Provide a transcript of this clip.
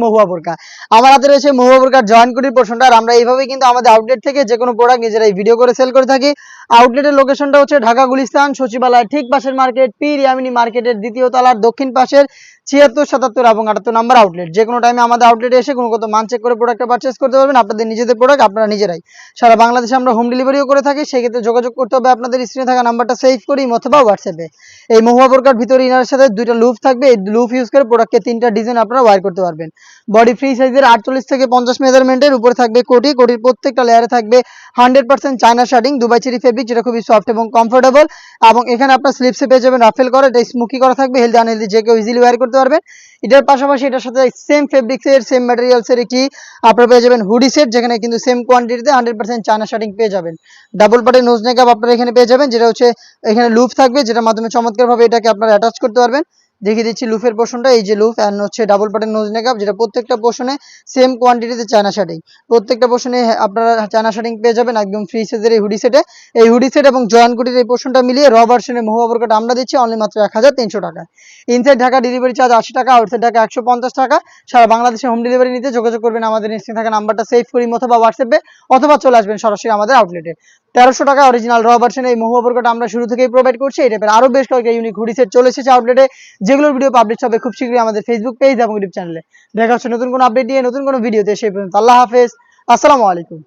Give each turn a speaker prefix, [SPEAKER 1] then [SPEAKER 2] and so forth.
[SPEAKER 1] মহুয়া বোরকা। আমার হাতে রয়েছে মহুয়া বোরকার জয়েন্ট কোটির পোর্শনটা। আর আমরা এইভাবে কিন্তু আমাদের আউটলেট থেকে যে কোনো প্রোডাক্ট নিজেরাই ভিডিও করে সেল করে থাকি। আউটলেটের লোকেশনটা হচ্ছে ঢাকা গুলিস্তান সচিবালয় ঠিক পাশের মার্কেট, পীর ইয়ামিনী মার্কেটের দ্বিতীয় তলার দক্ষিণ পাশের ৭৬, ৭৭ এবং ৭৮ নম্বর আউটলেট। যে কোনো টাইমে আমাদের আউটলেটে এসে গুণগত মান চেক করে প্রোডাক্টটা পারচেস করতে পারবেন। আপনাদের নিজেদের প্রোডাক্ট আপনারা নিজেরাই। সারা বাংলাদেশে আমরা হোম ডেলিভারিও করে থাকি। সেক্ষেত্রে যোগাযোগ করতে হবে আপনাদের স্ক্রিনে থাকা নাম্বারটা সেভ করি অথবা হোয়াটসঅ্যাপে। এই মহুয়া বোরকার ভিতরে ইনারের সাথে 2টা লুপ থাকবে। এই লুপ ইউজ করে প্রোডাক্টকে 3টা ডিজাইন আপনারা ওয়্যার করতে পারবেন। বডি ফ্রি সাইজের 48 থেকে 50 মেজারমেন্টের উপরে থাকবে কোটি। কোটির প্রত্যেকটা লেয়ারে থাকবে 100% চায়না শার্টিং দুবাই চেরি ফেব্রিক, যেটা খুবই সফট এবং কমফোর্টেবল। এবং এখানে আপনার স্লিপসে পেয়ে যাবেন রাফেল করা, এটা স্মোকি করা থাকবে। হেলদি আনহেলদি যে কেউ ইজিলি ওয়্যার করতে পারবেন। এটার পাশাপাশি এটার সাথে সেম ফেব্রিক্সের সেম ম্যাটেরিয়ালসের একটি আপনারা পেয়ে যাবেন হুডি সেট, যেখানে কিন্তু সেম কোয়ান্টিটিতে 100% চায়না শার্টিং পেয়ে যাবেন। ডাবল পার্টের নোজ নেকআপ আপনারা এখানে পেয়ে যাবেন, যেটা হচ্ছে এখানে লুপ থাকবে, যেটার মাধ্যমে চমৎকারভাবে এটাকে আপনারা অ্যাটাচ করতে পারবেন। দেখিয়ে দিচ্ছি লুফের পোর্শনটা। এই যে লুফ অ্যান্ড হচ্ছে ডাবল পার্টের নোজ নেকআপ, যেটা প্রত্যেকটা পোর্শনে সেম কোয়ান্টিটিতে চায়না শার্টিং। প্রত্যেকটা পোর্শনে আপনারা চায়না শার্টিং পেয়ে যাবেন একদম ফ্রি সাইজের এই হুডি সেটে। এই হুডি সেট এবং জয়েন্ট কোটির এই পোর্শনটা মিলিয়ে র ভার্সনের মহুয়া বোরকাটা আমরা দিচ্ছি অনলি মাত্র 1300 টাকা। ইনসাইড ঢাকা ডেলিভারি চার্জ 80 টাকা, আউটসাইড ঢাকা 150 টাকা। সারা বাংলাদেশে হোম ডেলিভারি নিতে যোগাযোগ করবেন আমাদের স্ক্রিনে থাকা নাম্বারটা সেভ করি অথবা হোয়াটসঅ্যাপে, অথবা চলে আসবেন সরাসরি আমাদের আউটলেটে। 1300 টাকা অরিজিনাল র ভার্সনের এই মহুয়া বোরকাটা আমরা শুরু থেকেই প্রোভাইড করছি। এই টাইপের আরো বেশ কয়েকটা ইউনিক হুডি সেট চলে এসেছে আউটলেটে, যেগুলোর ভিডিও পাবলিশ হবে খুব শীঘ্রই আমাদের ফেসবুক পেজ এবং ইউটিউব চ্যানেলে। দেখা হচ্ছে নতুন কোনো আপডেট নিয়ে নতুন কোনো ভিডিওতে। সেই পর্যন্ত আল্লাহ হাফেজ, আসসালামু আলাইকুম।